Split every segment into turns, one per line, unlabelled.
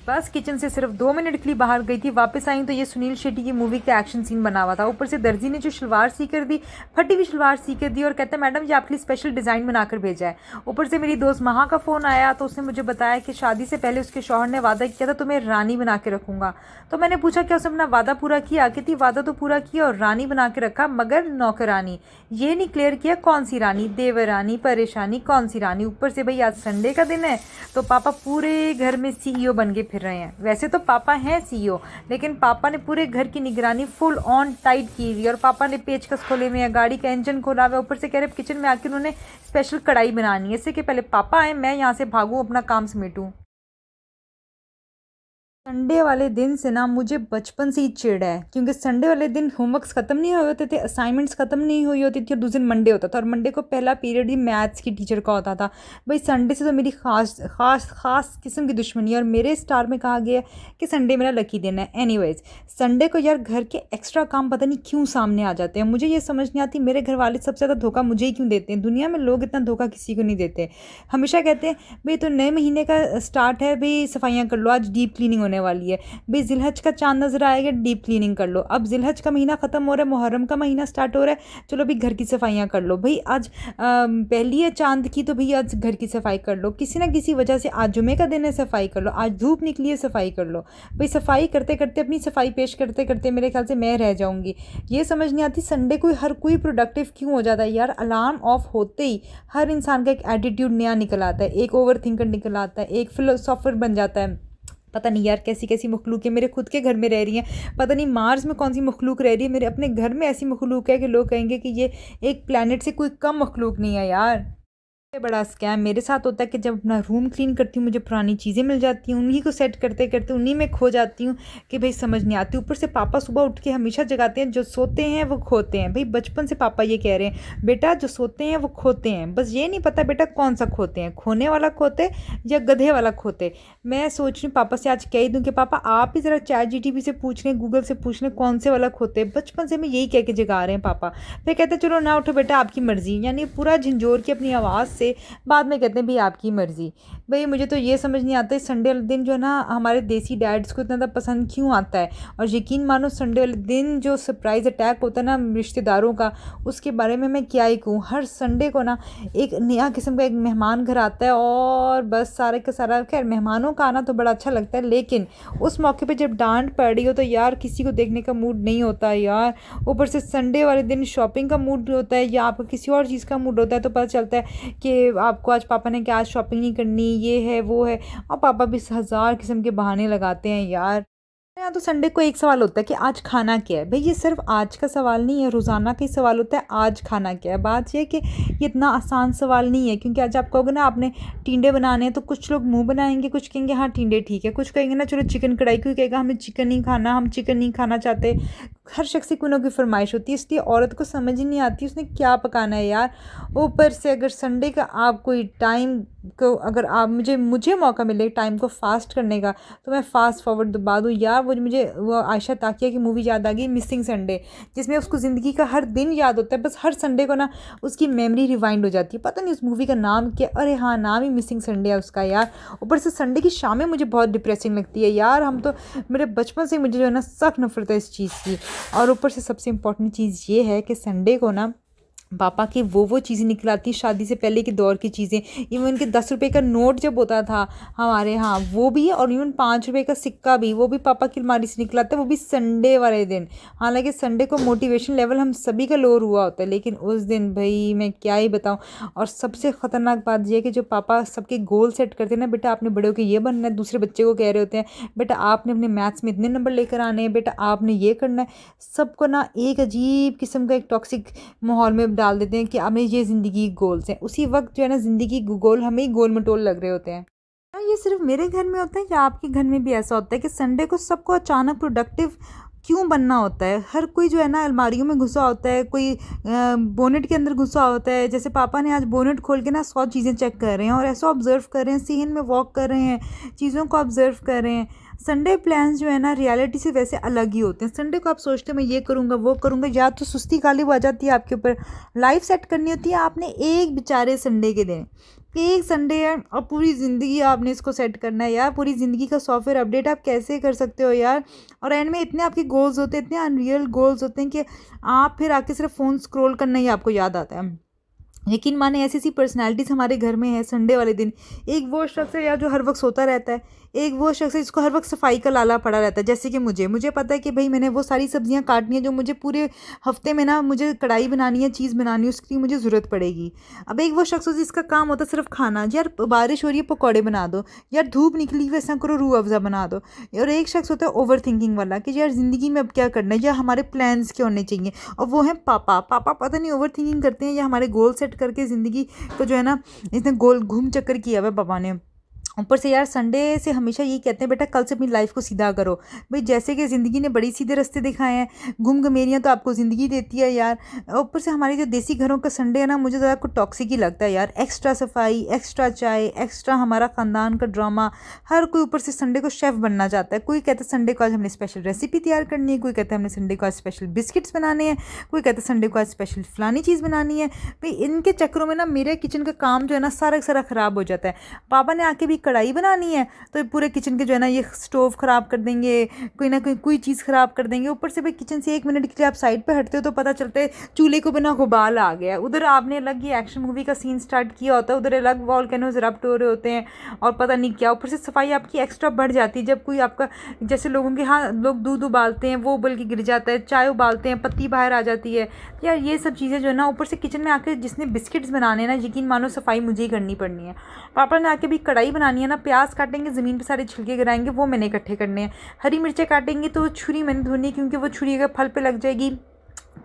बस किचन से सिर्फ 2 मिनट के लिए बाहर गई थी, वापस आई तो ये सुनील शेट्टी की मूवी का एक्शन सीन बना हुआ था। ऊपर से दर्जी ने जो शलवार सी कर दी, फटी हुई शलवार सी कर दी और कहता है मैडम ये आपके लिए स्पेशल डिज़ाइन बनाकर भेजा है। ऊपर से मेरी दोस्त महा का फ़ोन आया तो उसने मुझे बताया कि शादी से पहले उसके शौहर ने वादा किया था तुम्हें रानी बना के रखूँगा। तो मैंने पूछा क्या उसने अपना वादा पूरा किया? कहती वादा तो पूरा किया और रानी बना के रखा, मगर नौकरानी। ये नहीं क्लियर किया कौन सी रानी, देवरानी, परेशानी, कौन सी रानी। ऊपर से भाई आज संडे का दिन है तो पापा पूरे घर में सीईओ बन के फिर रहे हैं। वैसे तो पापा हैं सीईओ, लेकिन पापा ने पूरे घर की निगरानी फुल ऑन टाइट की हुई और पापा ने पेचकस खोले हुए हैं, गाड़ी का इंजन खोला हुआ है। ऊपर से कह रहे किचन में आके उन्होंने स्पेशल कढ़ाई बनानी है, इससे कि पहले पापा आए मैं यहाँ से भागूँ अपना काम समेटूँ। संडे वाले दिन से ना मुझे बचपन से ही चिढ़ है, क्योंकि संडे वाले दिन होमवर्क्स ख़त्म नहीं हुए होते थे, असाइनमेंट्स ख़त्म नहीं हुई होती थी और दूसरे दिन मंडे होता था और मंडे को पहला पीरियड ही मैथ्स की टीचर का होता था। भाई संडे से तो मेरी खास किस्म की दुश्मनी है और मेरे स्टार में कहा गया है कि संडे मेरा लकी दिन है। एनीवेज संडे को यार घर के एक्स्ट्रा काम पता नहीं क्यों सामने आ जाते हैं, मुझे ये समझ नहीं आती मेरे घर वाले सबसे ज़्यादा धोखा मुझे ही क्यों देते हैं। दुनिया में लोग इतना धोखा किसी को नहीं देते। हमेशा कहते हैं भाई तो नए महीने का स्टार्ट है, भाई सफाइयाँ कर लो, आज डीप क्लीनिंग होने वाली है, भाई जिलहज का चांद नजर आएगा डीप क्लीनिंग कर लो। अब जिलहज का महीना खत्म हो रहा है, मुहर्रम का महीना स्टार्ट हो रहा है, चलो भाई घर की सफाइयाँ कर लो। भाई आज पहली है चांद की तो भाई आज घर की सफाई कर लो, किसी ना किसी वजह से आज जुमे का दिन है सफाई कर लो, आज धूप निकली है सफाई कर लो। भाई सफाई करते करते अपनी सफाई पेश करते करते मेरे ख्याल से मैं रह जाऊंगी। ये समझ नहीं आती संडे को हर कोई प्रोडक्टिव क्यों हो जाता है यार। अलार्म ऑफ होते ही हर इंसान का एक एटीट्यूड नया निकल आता है, एक ओवर थिंकर निकल आता है, एक फिलोसोफर बन जाता है। पता नहीं यार कैसी कैसी मखलूक है मेरे खुद के घर में रह रही हैं, पता नहीं मार्स में कौन सी मखलूक रह रही है, मेरे अपने घर में ऐसी मखलूक है कि लोग कहेंगे कि ये एक प्लैनेट से कोई कम मखलूक नहीं है यार। बड़ा स्कैम मेरे साथ होता है कि जब अपना रूम क्लीन करती हूँ मुझे पुरानी चीज़ें मिल जाती हैं, उन्हीं को सेट करते करते उन्हीं में खो जाती हूँ कि भाई समझ नहीं आती। ऊपर से पापा सुबह उठ के हमेशा जगाते हैं, जो सोते हैं वो खोते हैं। भाई बचपन से पापा ये कह रहे हैं बेटा जो सोते हैं वो खोते हैं, बस ये नहीं पता बेटा कौन सा खोते हैं, खोने वाला खोते या गधे वाला खोते। मैं सोच रही हूँ पापा से आज कह ही दूँ कि पापा आप ही ज़रा चैट जीटीपी से पूछ लें, गूगल से पूछ लें कौन से वाला खोते। बचपन से मैं यही कह के जगा रहे हैं पापा। फिर कहते हैं चलो ना उठो बेटा आपकी मर्ज़ी, यानी पूरा झंझोर की अपनी आवाज़ से बाद में कहते हैं भाई आपकी मर्ज़ी। भाई मुझे तो ये समझ नहीं आता संडे वाले दिन जो है ना हमारे देसी डैड्स को इतना ज़्यादा पसंद क्यों आता है। और यकीन मानो संडे वाले दिन जो सरप्राइज़ अटैक होता है ना रिश्तेदारों का, उसके बारे में मैं क्या ही कहूँ। हर संडे को ना एक नया किस्म का एक मेहमान घर आता है और बस सारे का सारा, खैर मेहमानों का आना तो बड़ा अच्छा लगता है, लेकिन उस मौके पर जब डांट पड़ रही हो तो यार किसी को देखने का मूड नहीं होता है यार। ऊपर से संडे वाले दिन शॉपिंग का मूड होता है या आपका किसी और चीज़ का मूड होता है तो पता चलता है कि आपको आज पापा ने क्या आज शॉपिंग नहीं करनी, ये है वो है, और पापा भी 1000 किस्म के बहाने लगाते हैं यार। यहाँ तो संडे को एक सवाल होता है कि आज खाना क्या है। भाई ये सिर्फ आज का सवाल नहीं है, रोज़ाना का ही सवाल होता है आज खाना क्या है। बात यह है कि ये इतना आसान सवाल नहीं है, क्योंकि आज आप कहोगे ना आपने टिंडे बनाने हैं तो कुछ लोग मुंह बनाएंगे, कुछ कहेंगे हाँ टिंडे ठीक है, कुछ कहेंगे ना चलो चिकन कढ़ाई, कोई कहेगा हमें चिकन नहीं खाना, हम चिकन नहीं खाना चाहते। हर शख्स की कोई ना कोई फरमाइश होती है, इसलिए औरत को समझ ही नहीं आती उसने क्या पकाना है यार। ऊपर से अगर संडे का आप कोई टाइम को अगर आप मुझे मौका मिले टाइम को फास्ट करने का तो मैं फास्ट फॉरवर्ड दबा दूँ यार। मुझे वो आयशा ताकिया की मूवी याद आ गई मिसिंग संडे, जिसमें उसको ज़िंदगी का हर दिन याद होता है, बस हर संडे को ना उसकी मेमोरी रिवाइंड हो जाती है। पता नहीं उस मूवी का नाम क्या, अरे हाँ नाम ही मिसिंग संडे है उसका यार। ऊपर से संडे की शामें मुझे बहुत डिप्रेसिंग लगती है यार। हम तो मेरे बचपन से मुझे जो है ना सख्त नफरत है इस चीज़ की। और ऊपर से सबसे इम्पोर्टेंट चीज़ ये है कि संडे को ना पापा की वो चीज़ें निकल आती शादी से पहले के दौर की चीज़ें। इवन उनके 10 रुपये का नोट जब होता था हमारे यहाँ वो भी, और इवन 5 रुपये का सिक्का भी, वो भी पापा की अलमारी से निकल आता है, वो भी संडे वाले दिन। हालांकि संडे को मोटिवेशन लेवल हम सभी का लोअर हुआ होता है, लेकिन उस दिन भाई मैं क्या ही बताऊँ। और सबसे ख़तरनाक बात यह है कि जो पापा सबके गोल सेट करते हैं ना, बेटा आपने बड़े होकर ये बनना है, दूसरे बच्चे को कह रहे होते हैं बेटा आपने अपने मैथ्स में इतने नंबर लेकर आने हैं, बेटा आपने ये करना है, सबको ना एक अजीब किस्म का एक टॉक्सिक माहौल में डाल देते हैं कि हमें ये ज़िंदगी गोल्स हैं। उसी वक्त जो है ना ज़िंदगी गोल हमें ही गोल मटोल लग रहे होते हैं। क्या ये सिर्फ मेरे घर में होता है या आपके घर में भी ऐसा होता है कि संडे को सबको अचानक प्रोडक्टिव क्यों बनना होता है? हर कोई जो है ना अलमारियों में घुसा होता है, कोई बोनेट के अंदर घुसा होता है। जैसे पापा ने आज बोनेट खोल के ना 100 चीज़ें चेक कर रहे हैं और ऐसा ऑब्जर्व कर रहे हैं, सीन में वॉक कर रहे हैं, चीज़ों को ऑब्जर्व कर रहे हैं। संडे प्लान्स जो है ना रियलिटी से वैसे अलग ही होते हैं। संडे को आप सोचते हो मैं ये करूँगा वो करूँगा, या तो सुस्ती गालिब आ जाती है आपके ऊपर। लाइफ सेट करनी होती है आपने एक बेचारे संडे के दिन। कि एक संडे है और पूरी ज़िंदगी आपने इसको सेट करना है यार, पूरी ज़िंदगी का सॉफ्टवेयर अपडेट आप कैसे कर सकते हो यार। और एंड में इतने आपके गोल्स होते हैं, इतने अनरियल गोल्स होते हैं कि आप फिर आके सिर्फ फ़ोन स्क्रॉल करना ही आपको याद आता है। यकीन माने ऐसी ऐसी पर्सनैलिटीज़ हमारे घर में है संडे वाले दिन। एक वो शख्स है यार जो हर वक्त सोता रहता है, एक वो शख्स है जिसको हर वक्त सफाई का लाला पड़ा रहता है, जैसे कि मुझे पता है कि भाई मैंने वो सारी सब्जियां काटनी है जो मुझे पूरे हफ्ते में ना मुझे कढ़ाई बनानी है, चीज़ बनानी है, उसकी मुझे ज़रूरत पड़ेगी। अब एक वो शख्स है जिसका काम होता है सिर्फ खाना, यार बारिश हो रही है पकौड़े बना दो, यार धूप निकली हुई ऐसा करो रूह अफ़ज़ा बना दो। और एक शख्स होता है ओवर थिंकिंग वाला कि यार ज़िंदगी में अब क्या करना है, या हमारे प्लान्स क्या होने चाहिए। और वो है पापा पता नहीं ओवर थिंकिंग करते हैं या हमारे गोल सेट करके ज़िंदगी को जो है ना इसने गोल घूम चक्कर किया हुआ पापा ने। ऊपर से यार संडे से हमेशा यही कहते हैं बेटा कल से अपनी लाइफ को सीधा करो भाई, जैसे कि ज़िंदगी ने बड़ी सीधे रास्ते दिखाए हैं, घूम घमेरियाँ तो आपको ज़िंदगी देती है यार। ऊपर से हमारे जो देसी घरों का संडे है ना मुझे ज़्यादा कुछ टॉक्सिक ही लगता है यार। एक्स्ट्रा सफाई, एक्स्ट्रा चाय, एक्स्ट्रा हमारा ख़ानदान का ड्रामा, हर कोई ऊपर से संडे को शेफ़ बनना चाहता है। कोई कहता है संडे को आज हमने स्पेशल रेसिपी तैयार करनी है, कोई कहता है हमने संडे को आज स्पेशल बिस्किट्स बनाने हैं, कोई कहता है संडे को आज स्पेशल फलानी चीज़ बनानी है। भाई इनके चक्करों में ना मेरे किचन का काम जो है ना सारा सारा ख़राब हो जाता है। पापा ने आके भी कढ़ाई बनानी है तो पूरे किचन के जो है ना ये स्टोव ख़राब कर देंगे, कोई ना कोई चीज़ ख़राब कर देंगे। ऊपर से भाई किचन से 1 मिनट के लिए आप साइड पे हटते हो तो पता चलता है चूल्हे को बिना गुबाल आ गया। उधर आपने अलग ये एक्शन मूवी का सीन स्टार्ट किया होता है, उधर अलग वॉल्केनोज इरप्ट हो रहे होते हैं और पता नहीं क्या। ऊपर से सफाई आपकी एक्स्ट्रा बढ़ जाती है जब कोई आपका जैसे लोगों के हाँ लोग दूध उबालते हैं वो उबल के गिर जाता है, चाय उबालते हैं पत्ती बाहर आ जाती है यार। ये सब चीज़ें जो है ना ऊपर से किचन में आके जिसने बिस्किट्स बनाने हैं ना यकीन मानो सफाई मुझे ही करनी पड़नी है। पापा ने आके भी कढ़ाई बनानी है ना, प्याज काटेंगे ज़मीन पे सारे छिलके गिराएंगे वो मैंने इकट्ठे करने हैं, हरी मिर्चें काटेंगे तो छुरी मैंने धोनी है क्योंकि वो छुरी अगर फल पे लग जाएगी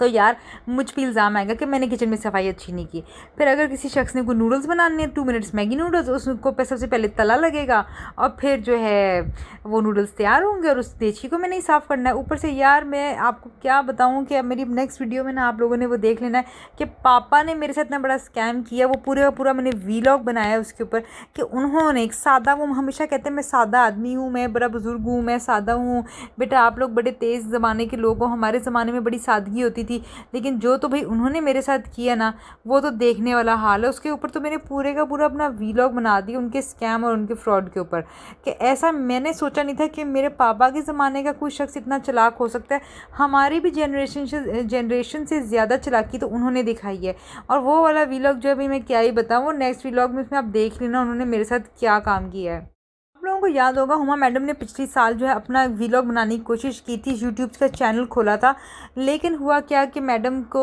तो यार मुझ पे इल्ज़ाम आएगा कि मैंने किचन में सफाई अच्छी नहीं की। फिर अगर किसी शख्स ने कोई नूडल्स बनाने हैं 2 मिनट्स मैगी नूडल्स, उसको सबसे पहले तला लगेगा और फिर जो है वो नूडल्स तैयार होंगे और उस देचकी को मैंने ही साफ़ करना है। ऊपर से यार मैं आपको क्या बताऊँ कि मेरी नेक्स्ट वीडियो में ना आप लोगों ने वो देख लेना है कि पापा ने मेरे साथ इतना बड़ा स्कैम किया। वो पूरे का पूरा मैंने वीलॉग बनाया उसके ऊपर कि उन्होंने एक सादा, वो हमेशा कहते हैं मैं सादा आदमी हूँ, मैं बड़ा बुजुर्ग हूँ, मैं सादा हूँ। बेटा आप लोग बड़े तेज़ ज़माने के लोग हो, हमारे ज़माने में बड़ी सादगी होती थी, लेकिन जो तो भाई उन्होंने मेरे साथ किया ना वो तो देखने वाला हाल है। उसके ऊपर तो मैंने पूरे का पूरा अपना वीलॉग बना दिया उनके स्कैम और उनके फ्रॉड के ऊपर कि ऐसा मैंने सोचा नहीं था कि मेरे पापा के ज़माने का कोई शख्स इतना चालाक हो सकता है। हमारी भी जनरेशन से ज़्यादा चालाकी तो उन्होंने दिखाई है। और वो वाला वीलॉग जो अभी मैं क्या ही बताऊँ, वो नेक्स्ट वीलॉग में उसमें आप देख लेना उन्होंने मेरे साथ क्या काम किया है। आप लोगों को याद होगा हुमा मैडम ने पिछली साल जो है अपना व्लॉग बनाने की कोशिश की थी, यूट्यूब का चैनल खोला था, लेकिन हुआ क्या कि मैडम को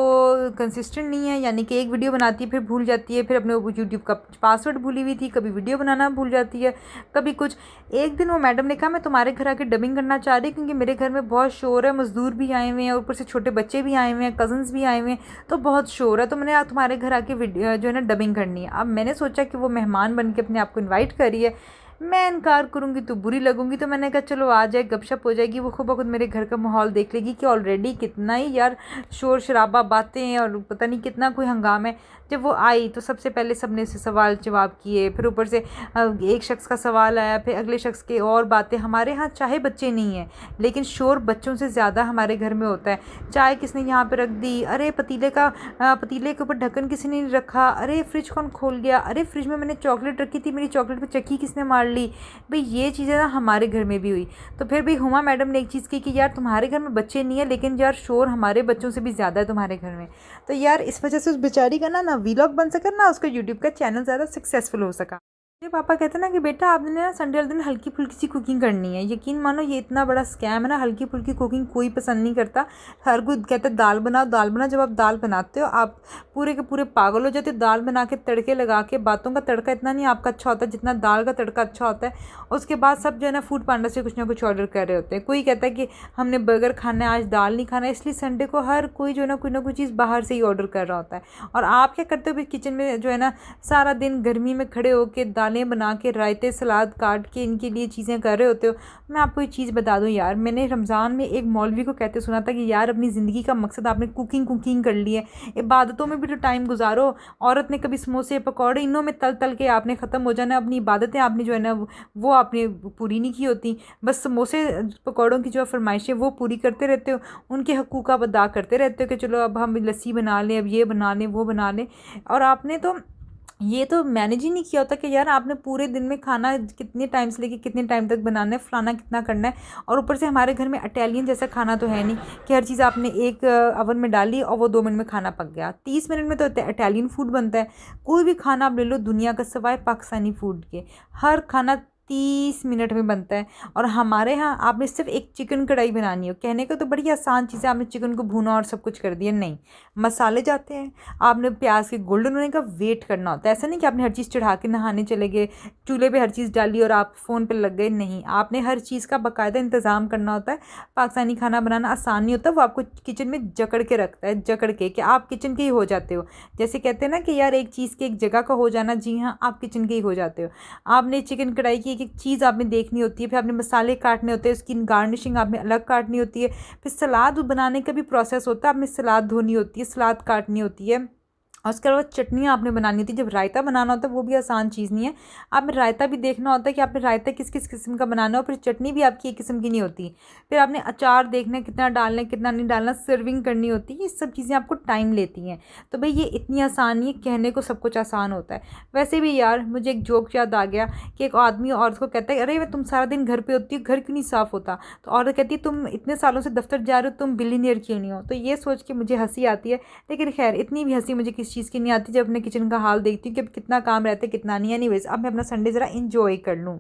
कंसिस्टेंट नहीं है, यानी कि एक वीडियो बनाती है फिर भूल जाती है, फिर अपने यूट्यूब का पासवर्ड भूली हुई थी, कभी वीडियो बनाना भूल जाती है कभी कुछ। एक दिन वो मैडम ने कहा मैं तुम्हारे घर आके डबिंग करना चाह रही क्योंकि मेरे घर में बहुत शोर है, मज़दूर भी आए हुए हैं, ऊपर से छोटे बच्चे भी आए हुए हैं, कज़न्स भी आए हुए हैं, तो बहुत शोर है, तो मैंने तुम्हारे घर आके वीडियो जो है ना डबिंग करनी है। अब मैंने सोचा कि वो मेहमान बन के अपने आप को इन्वाइट करी है, मैं इनकार करूँगी तो बुरी लगूंगी, तो मैंने कहा चलो आ जाए, गपशप हो जाएगी, वो खुद ब खुद मेरे घर का माहौल देख लेगी कि ऑलरेडी कितना ही यार शोर शराबा बातें हैं और पता नहीं कितना कोई हंगामा है। जब वो आई तो सबसे पहले सबने से सवाल जवाब किए, फिर ऊपर से एक शख्स का सवाल आया, फिर अगले शख्स के और बातें। हमारे यहाँ चाहे बच्चे नहीं हैं लेकिन शोर बच्चों से ज़्यादा हमारे घर में होता है। चाय किसने यहाँ पे रख दी, अरे पतीले के ऊपर ढक्कन किसी ने नहीं रखा, अरे फ्रिज कौन खोल गया, अरे फ्रिज में मैंने चॉकलेट रखी थी मेरी चॉकलेट पर चक्की किसने मार ली। भाई ये चीज़ें ना हमारे घर में भी हुई। तो फिर भाई हुमा मैडम ने एक चीज़ की कि यार तुम्हारे घर में बच्चे नहीं है लेकिन यार शोर हमारे बच्चों से भी ज़्यादा है तुम्हारे घर में। तो यार इस वजह से उस बेचारी का ना व्लॉग बन सका, ना उसका यूट्यूब का चैनल ज़्यादा सक्सेसफुल हो सका। मेरे पापा कहते हैं ना कि बेटा आपने ना संडे वाले दिन हल्की फुल्की सी कुकिंग करनी है। यकीन मानो ये इतना बड़ा स्कैम है ना, हल्की फुल्की कुकिंग कोई पसंद नहीं करता। हर कोई कहता है दाल बनाओ दाल बनाओ। जब आप दाल बनाते हो आप पूरे के पूरे पागल हो जाते हो। दाल बना के तड़के लगा के, बातों का तड़का इतना नहीं आपका अच्छा होता जितना दाल का तड़का अच्छा होता है। उसके बाद सब जो है ना फूड पांडा से कुछ ना कुछ ऑर्डर कर रहे होते हैं। कोई कहता है कि हमने बर्गर खाना है आज दाल नहीं खाना है, इसलिए संडे को हर कोई जो है ना कोई चीज़ बाहर से ही ऑर्डर कर रहा होता है। और आप क्या करते हो फिर किचन में जो है ना सारा दिन गर्मी में खड़े होकर दालें बना के रायते सलाद काट के इनके लिए चीज़ें कर रहे होते हो। मैं आपको एक चीज़ बता दूं यार, मैंने रमज़ान में एक मौलवी को कहते सुना था कि यार अपनी ज़िंदगी का मकसद आपने कुकिंग कर ली है, इबादतों में भी तो टाइम गुजारो। औरत ने कभी समोसे पकौड़े इनों में तल के आपने ख़त्म हो जाना, अपनी इबादतें आपने जो है ना वो आपने पूरी नहीं की होती। बस समोसे पकौड़ों की जो फरमाइशें वो पूरी करते रहते हो, उनके हकूक़ आप अदा करते रहते हो कि चलो अब हम लस्सी बना लें, अब ये बना लें वो बना लें। और आपने तो ये तो मैनेज ही नहीं किया होता कि यार आपने पूरे दिन में खाना कितने टाइम से लेके कितने टाइम तक बनाना है, फलाना कितना करना है। और ऊपर से हमारे घर में इटालियन जैसा खाना तो है नहीं कि हर चीज़ आपने एक अवन में डाली और वो 2 मिनट में खाना पक गया। 30 मिनट में तो इटालियन फूड बनता है। कोई भी खाना आप ले लो दुनिया का सिवाय पाकिस्तानी फूड के, हर खाना 30 मिनट में बनता है। और हमारे यहाँ आपने सिर्फ एक चिकन कढ़ाई बनानी हो, कहने को तो बड़ी आसान चीज़ है, आपने चिकन को भूना और सब कुछ कर दिया, नहीं, मसाले जाते हैं, आपने प्याज के गोल्डन होने का वेट करना होता है। ऐसा नहीं कि आपने हर चीज़ चढ़ा के नहाने चले गए, चूल्हे पे हर चीज़ डाली और आप फ़ोन पे लग गए, नहीं, आपने हर चीज़ का बाकायदा इंतज़ाम करना होता है। पाकिस्तानी खाना बनाना आसान नहीं होता, वो आपको किचन में जकड़ के रखता है, जकड़ के कि आप किचन के ही हो जाते हो। जैसे कहते हैं ना कि यार एक चीज़ के एक जगह का हो जाना, जी हाँ, आप किचन के ही हो जाते हो। आपने चिकन कढ़ाई की एक एक चीज़ आपने देखनी होती है, फिर आपने मसाले काटने होते हैं, उसकी गार्निशिंग आपने अलग काटनी होती है, फिर सलाद बनाने का भी प्रोसेस होता है, आपने सलाद धोनी होती है, सलाद काटनी होती है, और उसके अलावा चटनियाँ आपने बनानी होती है। जब रायता बनाना होता है वो भी आसान चीज़ नहीं है, आपने रायता भी देखना होता है कि आपने रायता किस किस किस्म का बनाना हो, फिर चटनी भी आपकी एक किस्म की नहीं होती, फिर आपने अचार देखना है कितना डालना है कितना नहीं डालना, सर्विंग करनी होती है, ये सब चीज़ें आपको टाइम लेती हैं। तो भाई ये इतनी आसान नहीं है, कहने को सब कुछ आसान होता है। वैसे भी यार मुझे एक जोक याद आ गया कि एक आदमी औरत को कहता है, अरे तुम सारा दिन घर पर होती हो, घर क्यों नहीं साफ़ होता? तो औरत कहती है, तुम इतने सालों से दफ्तर जा रहे हो, तुम बिलियनियर क्यों नहीं हो? तो ये सोच के मुझे हंसी आती है, लेकिन खैर इतनी भी हंसी मुझे किस चीज़ की नहीं आती जब अपने किचन का हाल देखती हूँ कि अब कितना काम रहता है कितना नहीं। एनीवेज अब मैं अपना संडे ज़रा इंजॉय कर लूँ।